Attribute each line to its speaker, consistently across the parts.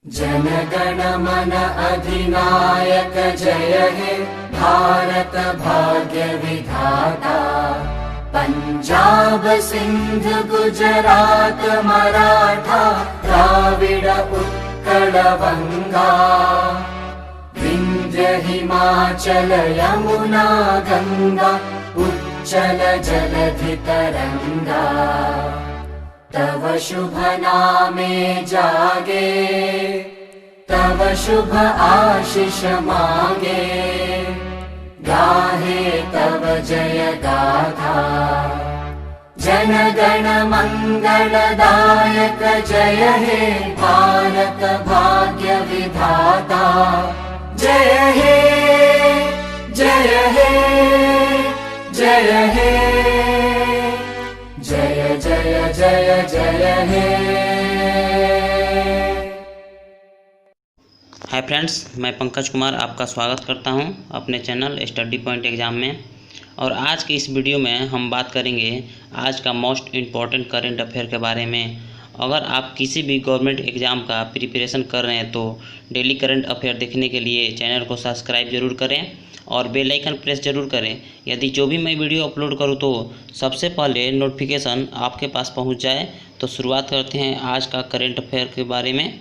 Speaker 1: जनगण मन अधिनायक जय हे भारत भाग्य विधाता। पंजाब सिंध गुजरात मराठा द्राविड उत्कल बंगा। विंध्य हिमाचल यमुना गंगा उच्चल जलधि तरंगा। तव शुभ नामे जागे तव शुभ आशीष मांगे। गाहे तव जय गाथा जन गण मंगलदायक जय हे भारत भाग्य विधाता। जय हे जय हे जय हे जय जय जय जय हे।
Speaker 2: हाय फ्रेंड्स, मैं पंकज कुमार आपका स्वागत करता हूं अपने चैनल स्टडी पॉइंट एग्ज़ाम में। और आज की इस वीडियो में हम बात करेंगे आज का मोस्ट इम्पॉर्टेंट करंट अफेयर के बारे में। अगर आप किसी भी गवर्नमेंट एग्ज़ाम का प्रिपरेशन कर रहे हैं तो डेली करंट अफेयर देखने के लिए चैनल को सब्सक्राइब ज़रूर करें और बेल आइकन प्रेस ज़रूर करें, यदि जो भी मैं वीडियो अपलोड करूं तो सबसे पहले नोटिफिकेशन आपके पास पहुंच जाए। तो शुरुआत करते हैं आज का करंट अफेयर के बारे में।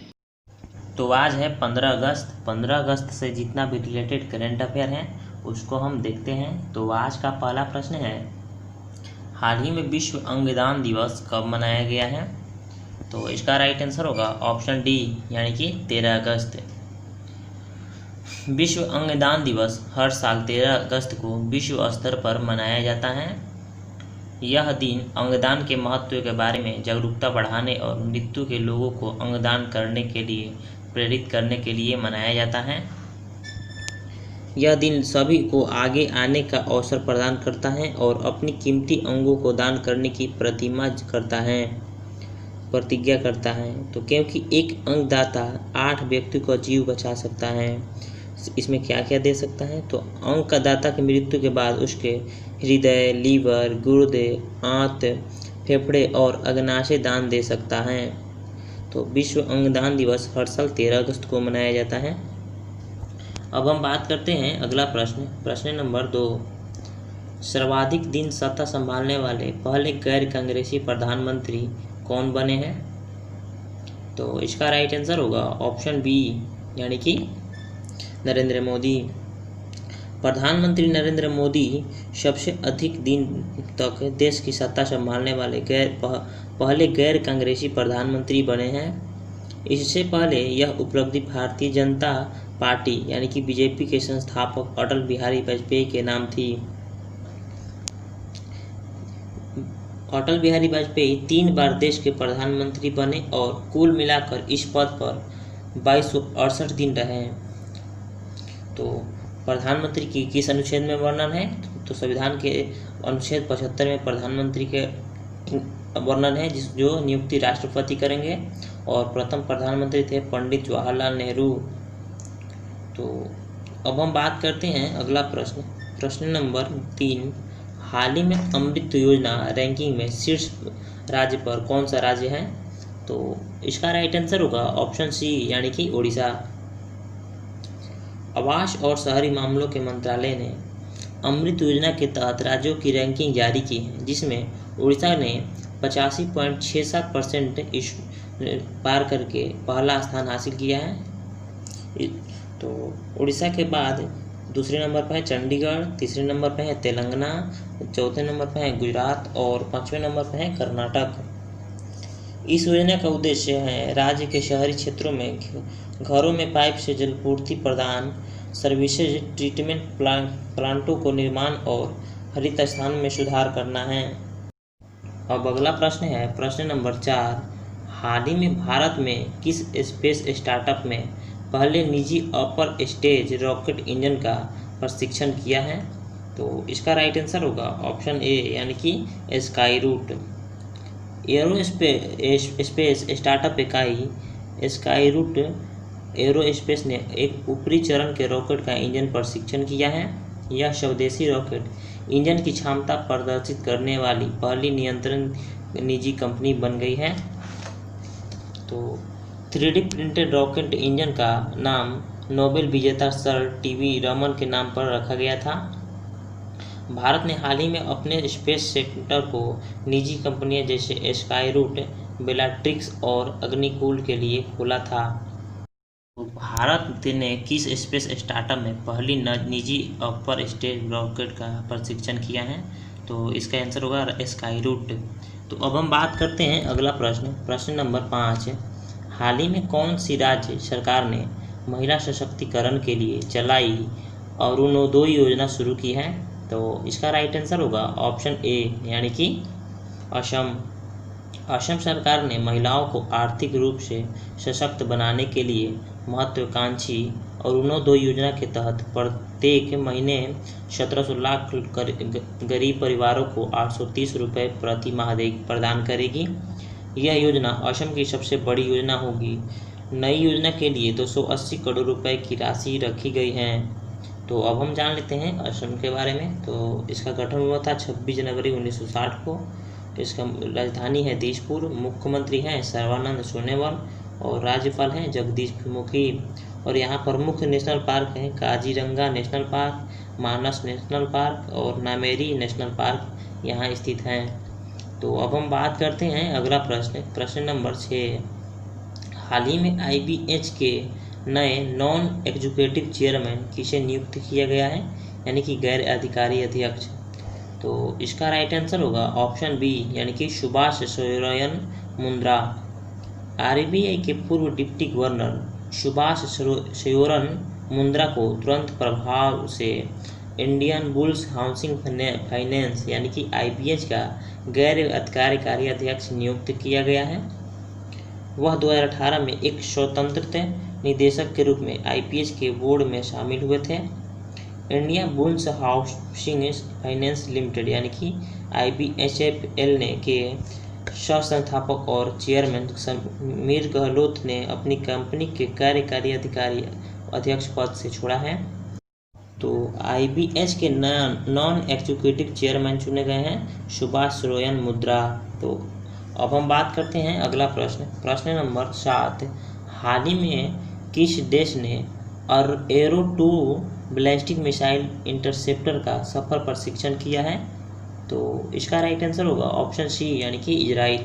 Speaker 2: तो आज है 15 अगस्त। 15 अगस्त से जितना भी रिलेटेड करंट अफेयर हैं उसको हम देखते हैं। तो आज का पहला प्रश्न है, हाल ही में विश्व अंगदान दिवस कब मनाया गया है? तो इसका राइट आंसर होगा ऑप्शन डी, यानी कि 13 अगस्त। विश्व अंगदान दिवस हर साल 13 अगस्त को विश्व स्तर पर मनाया जाता है। यह दिन अंगदान के महत्व के बारे में जागरूकता बढ़ाने और मृत्यु के लोगों को अंगदान करने के लिए प्रेरित करने के लिए मनाया जाता है। यह दिन सभी को आगे आने का अवसर प्रदान करता है और अपनी कीमती अंगों को दान करने की प्रतिज्ञा करता है। तो क्योंकि एक अंगदाता 8 व्यक्तियों का जीव बचा सकता है। इसमें क्या क्या दे सकता है? तो अंग का दाता की मृत्यु के बाद उसके हृदय, लीवर, गुर्दे, आंत, फेफड़े और अग्नाशय दान दे सकता है। तो विश्व अंगदान दिवस हर साल 13 अगस्त को मनाया जाता है। अब हम बात करते हैं अगला प्रश्न नंबर 2। सर्वाधिक दिन सत्ता संभालने वाले पहले गैर कांग्रेसी प्रधानमंत्री कौन बने हैं? तो इसका राइट आंसर होगा ऑप्शन बी, यानी कि नरेंद्र मोदी। प्रधानमंत्री नरेंद्र मोदी सबसे अधिक दिन तक देश की सत्ता संभालने वाले पहले गैर कांग्रेसी प्रधानमंत्री बने हैं। इससे पहले यह उपलब्धि भारतीय जनता पार्टी यानी कि बीजेपी के संस्थापक अटल बिहारी वाजपेयी के नाम थी। अटल बिहारी वाजपेयी 3 बार देश के प्रधानमंत्री बने और कुल मिलाकर इस पद पर 2268 दिन रहे। तो प्रधानमंत्री की किस अनुच्छेद में वर्णन है? तो संविधान के अनुच्छेद 75 में प्रधानमंत्री के वर्णन है जो नियुक्ति राष्ट्रपति करेंगे। और प्रथम प्रधानमंत्री थे पंडित जवाहरलाल नेहरू। तो अब हम बात करते हैं अगला प्रश्न नंबर 3। हाल ही में अमृत योजना रैंकिंग में शीर्ष राज्य पर कौन सा राज्य है? तो इसका राइट आंसर होगा ऑप्शन सी, यानी कि उड़ीसा। आवास और शहरी मामलों के मंत्रालय ने अमृत योजना के तहत राज्यों की रैंकिंग जारी की है, जिसमें उड़ीसा ने 85.67% पार करके पहला स्थान हासिल किया है। तो उड़ीसा के बाद दूसरे नंबर पर है चंडीगढ़, तीसरे नंबर पर है तेलंगाना, चौथे नंबर पर है गुजरात और 5वें नंबर पर है कर्नाटक। इस योजना का उद्देश्य है राज्य के शहरी क्षेत्रों में घरों में पाइप से जलपूर्ति प्रदान, सर्विसेज ट्रीटमेंट प्लांटों को निर्माण और हरित स्थान में सुधार करना है। अब अगला प्रश्न है प्रश्न नंबर 4। हाल ही में भारत में किस स्पेस स्टार्टअप में पहले निजी अपर स्टेज रॉकेट इंजन का प्रशिक्षण किया है? तो इसका राइट आंसर होगा ऑप्शन ए, यानी कि स्काईरूट। एरोस्पेस स्टार्टअप इकाई स्काईरूट एरोस्पेस ने एक ऊपरी चरण के रॉकेट का इंजन प्रशिक्षण किया है। यह स्वदेशी रॉकेट इंजन की क्षमता प्रदर्शित करने वाली पहली नियंत्रण निजी कंपनी बन गई है। तो 3D प्रिंटेड रॉकेट इंजन का नाम नोबेल विजेता सर टी.वी. रमन के नाम पर रखा गया था। भारत ने हाल ही में अपने स्पेस सेक्टर को निजी कंपनियां जैसे स्काईरूट, बेलाट्रिक्स और अग्निकूल के लिए खोला था। तो भारत ने किस स्पेस स्टार्टअप में पहली निजी अपर स्टेज रॉकेट का प्रशिक्षण किया है? तो इसका आंसर होगा स्काईरूट। तो अब हम बात करते हैं अगला प्रश्न नंबर 5। हाल ही में कौन सी राज्य सरकार ने महिला सशक्तिकरण के लिए चलाई अरुणोदय योजना शुरू की है? तो इसका राइट आंसर होगा ऑप्शन ए यानी कि असम। असम सरकार ने महिलाओं को आर्थिक रूप से सशक्त बनाने के लिए महत्वाकांक्षी अरुणोदय योजना के तहत प्रत्येक महीने 1700 लाख गरीब परिवारों को 830 रुपये प्रति माह प्रदान करेगी। यह योजना असम की सबसे बड़ी योजना होगी। नई योजना के लिए 280 करोड़ रुपए की राशि रखी गई है। तो अब हम जान लेते हैं असम के बारे में। तो इसका गठन हुआ था 26 जनवरी 1960 को। इसका राजधानी है दिसपुर। मुख्यमंत्री हैं सर्बानंद सोनोवाल और राज्यपाल हैं जगदीश मुखी। और यहाँ प्रमुख नेशनल पार्क हैं काजीरंगा नेशनल पार्क, मानस नेशनल पार्क और नामेरी नेशनल पार्क यहाँ स्थित हैं। तो अब हम बात करते हैं अगला प्रश्न नंबर 6। हाल ही में IBH के नए नॉन एग्जीक्यूटिव चेयरमैन किसे नियुक्त किया गया है, यानी कि गैर अधिकारी अध्यक्ष? तो इसका राइट आंसर होगा ऑप्शन बी यानी कि सुभाष सोयरन मुंद्रा। RBI के पूर्व डिप्टी गवर्नर सुभाष सोयरन मुंद्रा को तुरंत प्रभाव से इंडियन बुल्स हाउसिंग फाइनेंस यानी कि IBH का गैर कार्यकारी अध्यक्ष नियुक्त किया गया है। वह 2018 में एक स्वतंत्र निदेशक के रूप में IBH के बोर्ड में शामिल हुए थे। India bulls housing finance limited यानी कि IBHFL ने के सह-संस्थापक और चेयरमैन समीर गहलोत ने अपनी कंपनी के कार्यकारी अधिकारी अध्यक्ष पद से छोड़ा है। तो IBH के नॉन एग्जीक्यूटिव चेयरमैन चुने गए हैं सुभाष सोयरन मुंद्रा। तो अब हम बात करते हैं अगला प्रश्न नंबर 7। हाल ही में किस देश ने एरो 2 बैलिस्टिक मिसाइल इंटरसेप्टर का सफल प्रशिक्षण किया है? तो इसका राइट आंसर होगा ऑप्शन सी यानी कि इजराइल।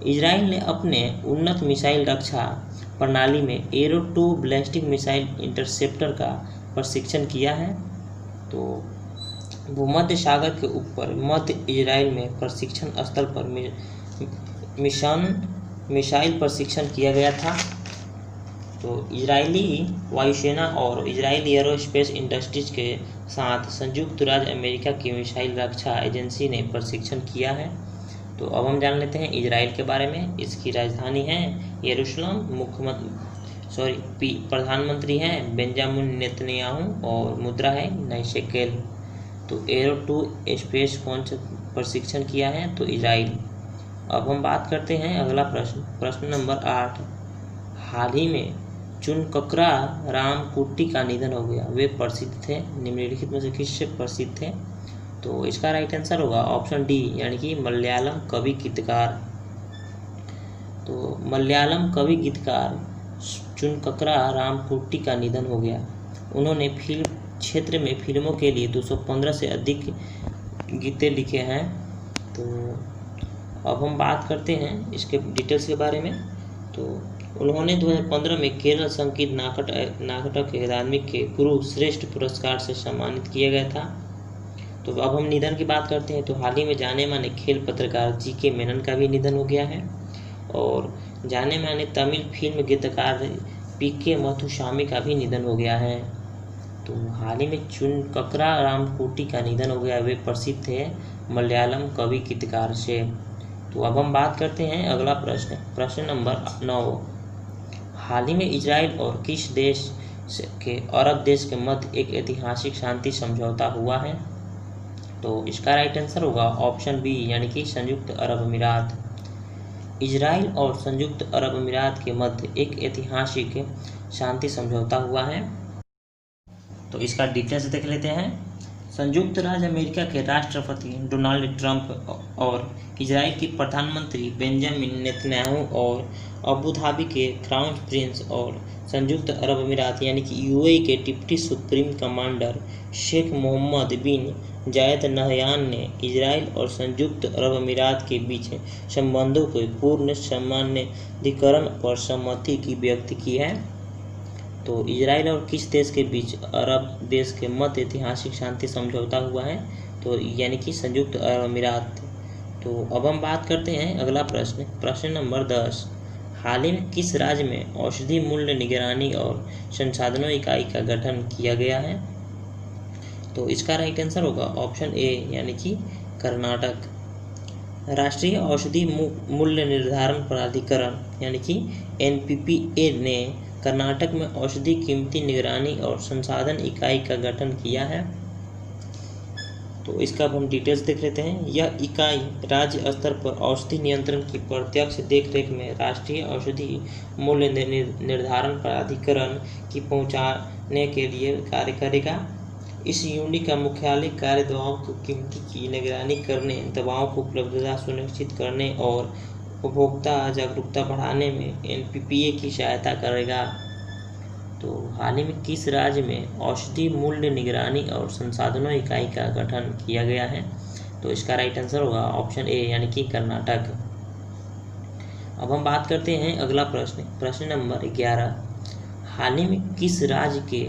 Speaker 2: इजराइल ने अपने उन्नत मिसाइल रक्षा प्रणाली में एरो 2 बैलिस्टिक मिसाइल इंटरसेप्टर का प्रशिक्षण किया है। तो भूमध्य सागर के ऊपर मध्य इजराइल में प्रशिक्षण स्थल पर मिसाइल प्रशिक्षण किया गया था। तो इजरायली वायुसेना और इजरायली एरोस्पेस इंडस्ट्रीज के साथ संयुक्त राज्य अमेरिका की मिसाइल रक्षा एजेंसी ने प्रशिक्षण किया है। तो अब हम जान लेते हैं इजराइल के बारे में। इसकी राजधानी है यरूशलेम। प्रधानमंत्री हैं बेंजामिन नेतन्याहू और मुद्रा है नई शेकेल। तो एरो 2 स्पेस कौन सा प्रशिक्षण किया है? तो इजराइल। अब हम बात करते हैं अगला प्रश्न नंबर 8। हाल ही में चुनककरा रामकुट्टी का निधन हो गया। वे प्रसिद्ध थे, निम्नलिखित में से किससे प्रसिद्ध थे? तो इसका राइट आंसर होगा ऑप्शन डी यानी कि मलयालम कवि गीतकार। तो मलयालम कवि गीतकार चुनककरा रामकुट्टी का निधन हो गया। उन्होंने फिल्म क्षेत्र में फिल्मों के लिए 215 से अधिक गीतें लिखे हैं। तो अब हम बात करते हैं इसके डिटेल्स के बारे में। तो उन्होंने 2015 में केरल संगीत नाटक अकादमी के गुरु श्रेष्ठ पुरस्कार से सम्मानित किया गया था। तो अब हम निधन की बात करते हैं। तो हाल ही में जाने माने खेल पत्रकार GK मेनन का भी निधन हो गया है। और जाने माने तमिल फिल्म गीतकार PK मधुस्वामी का भी निधन हो गया है। तो हाल ही में चुनककरा रामकुट्टी का निधन हो गया। वे प्रसिद्ध थे मलयालम कवि गीतकार से। तो अब हम बात करते हैं अगला प्रश्न नंबर 9। हाल ही में इजराइल और किस देश के अरब देश के मध्य एक ऐतिहासिक शांति समझौता हुआ है? तो इसका राइट आंसर होगा ऑप्शन बी यानी कि संयुक्त अरब अमीरात। इजराइल और संयुक्त अरब अमीरात के मध्य एक ऐतिहासिक शांति समझौता हुआ है। तो इसका डिटेल्स देख लेते हैं। संयुक्त राज्य अमेरिका के राष्ट्रपति डोनाल्ड ट्रंप और इजराइल के प्रधानमंत्री बेंजामिन नेतन्याहू और अबू धाबी के क्राउन प्रिंस और संयुक्त अरब अमीरात यानी कि यूएई के deputy supreme commander Sheikh Mohammed bin Zayed Nahyan ने इजराइल और संयुक्त अरब अमीरात के बीच संबंधों के पूर्ण सामान्यीकरण पर सहमति की व्यक्त की है। तो इजराइल और किस देश के बीच अरब देश के मध्य ऐतिहासिक शांति समझौता हुआ है? तो यानी कि संयुक्त अरब अमीरात। तो अब हम बात करते हैं अगला प्रश्न नंबर 10। हाल ही में किस राज्य में औषधि मूल्य निगरानी और संसाधनों इकाई का गठन किया गया है? तो इसका राइट आंसर होगा ऑप्शन ए यानी कि कर्नाटक। राष्ट्रीय औषधि मूल्य निर्धारण प्राधिकरण यानी कि एनपीपीए ने कर्नाटक में औषधि कीमती निगरानी और संसाधन इकाई का गठन किया है। तो इसका अब हम डिटेल्स देख लेते हैं। यह इकाई राज्य स्तर पर औषधि नियंत्रण की प्रत्यक्ष देखरेख में राष्ट्रीय औषधि मूल्य निर्धारण प्राधिकरण की पहुंचाने के लिए कार्य करेगा। इस यूनिट का मुख्यालय कार्य दवाओं की कीमती की निगरानी करने, दवाओं की उपलब्धता सुनिश्चित करने और उपभोक्ता जागरूकता बढ़ाने में एनपीपीए की सहायता करेगा। तो हाल ही में किस राज्य में औषधि मूल्य निगरानी और संसाधनों इकाई का गठन किया गया है? तो इसका राइट आंसर होगा ऑप्शन ए यानी कि कर्नाटक। अब हम बात करते हैं अगला प्रश्न नंबर 11। हाल ही में किस राज्य के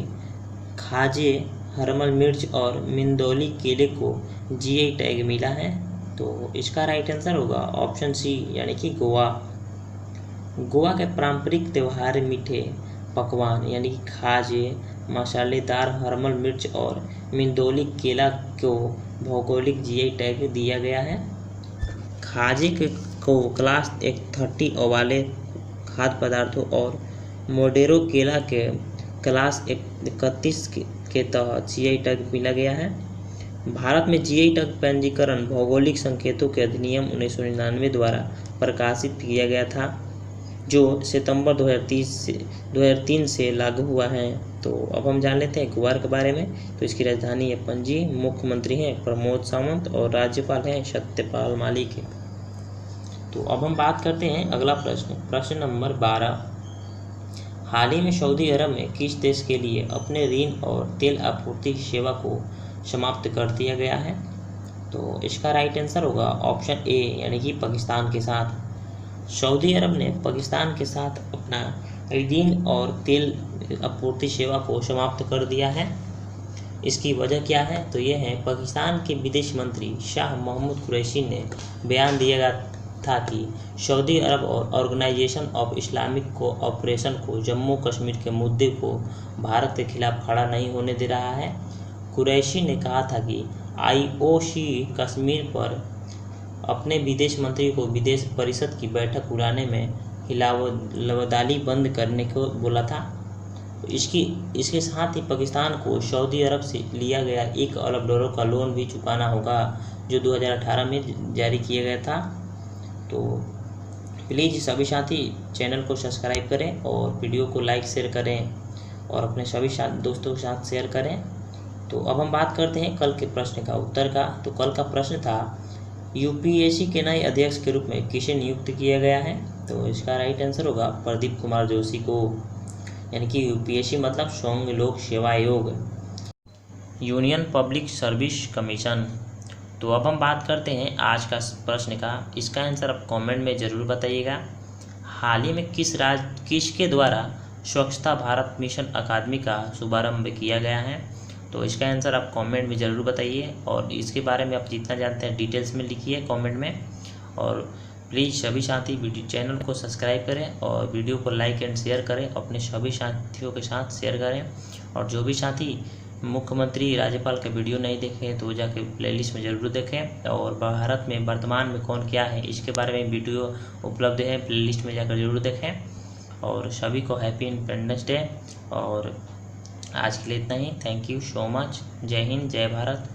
Speaker 2: खाजे, हरमल मिर्च और मिंदोली केले को जीआई टैग मिला है? तो इसका राइट आंसर होगा ऑप्शन सी यानी कि गोवा। गोवा के पारंपरिक त्यौहार मीठे पकवान यानी कि खाजे, मसालेदार हरमल मिर्च और मिंदोली केला को भौगोलिक जीआई टैग दिया गया है। खाजे को क्लास 30 वाले खाद्य पदार्थों और मोडेरो केला के क्लास 31 के तहत जीआई टैग मिला गया है। भारत में जीआई टैग पंजीकरण भौगोलिक संकेतों के अधिनियम 1999 द्वारा प्रकाशित किया गया था, जो सितंबर 2003 से लागू हुआ है। तो अब हम जान लेते हैं गोवा के बारे में। तो इसकी राजधानी है पणजी, मुख्यमंत्री हैं प्रमोद सावंत और राज्यपाल हैं सत्यपाल मलिक। तो अब हम बात करते हैं अगला प्रश्न नंबर 12। हाल ही में सऊदी अरब में किस देश के लिए अपने ऋण और तेल आपूर्ति सेवा को समाप्त कर दिया गया है? तो इसका राइट आंसर होगा ऑप्शन ए यानी कि पाकिस्तान के साथ। सऊदी अरब ने पाकिस्तान के साथ अपना ऋण और तेल आपूर्ति सेवा को समाप्त कर दिया है। इसकी वजह क्या है? तो ये है पाकिस्तान के विदेश मंत्री शाह महमूद कुरैशी ने बयान दिया था कि सऊदी अरब और ऑर्गेनाइजेशन ऑफ इस्लामिक कोऑपरेशन को जम्मू कश्मीर के मुद्दे को भारत के खिलाफ खड़ा नहीं होने दे रहा है। कुरैशी ने कहा था कि आईओसी कश्मीर पर अपने विदेश मंत्री को विदेश परिषद की बैठक बुलाने में हिलावदाली बंद करने को बोला था। इसके साथ ही पाकिस्तान को सऊदी अरब से लिया गया $1 अरब का लोन भी चुकाना होगा, जो 2018 में जारी किया गया था। तो प्लीज़ सभी साथी चैनल को सब्सक्राइब करें और वीडियो को लाइक शेयर करें और अपने सभी दोस्तों के साथ शेयर करें। तो अब हम बात करते हैं कल के प्रश्न का उत्तर का। तो कल का प्रश्न था यूपीएससी के नए अध्यक्ष के रूप में किसे नियुक्त किया गया है? तो इसका राइट आंसर होगा प्रदीप कुमार जोशी को, यानी कि यूपीएससी मतलब संघ लोक सेवा आयोग, यूनियन पब्लिक सर्विस कमीशन। तो अब हम बात करते हैं आज का प्रश्न का। इसका आंसर आप कमेंट में ज़रूर बताइएगा। हाल ही में किसके द्वारा स्वच्छता भारत मिशन अकादमी का शुभारंभ किया गया है? तो इसका आंसर आप कमेंट में ज़रूर बताइए और इसके बारे में आप जितना जानते हैं डिटेल्स में लिखिए कमेंट में। और प्लीज़ सभी साथी चैनल को सब्सक्राइब करें और वीडियो को लाइक एंड शेयर करें, अपने सभी साथियों के साथ शेयर करें। और जो भी साथी मुख्यमंत्री राज्यपाल के वीडियो नहीं देखें तो जाके प्लेलिस्ट में ज़रूर देखें। और भारत में वर्तमान में कौन क्या है इसके बारे में वीडियो उपलब्ध है, प्लेलिस्ट में जाकर ज़रूर देखें। और सभी को हैप्पी इंडिपेंडेंस डे। और आज के लिए इतना ही। Thank you so much. जय हिंद, जय भारत।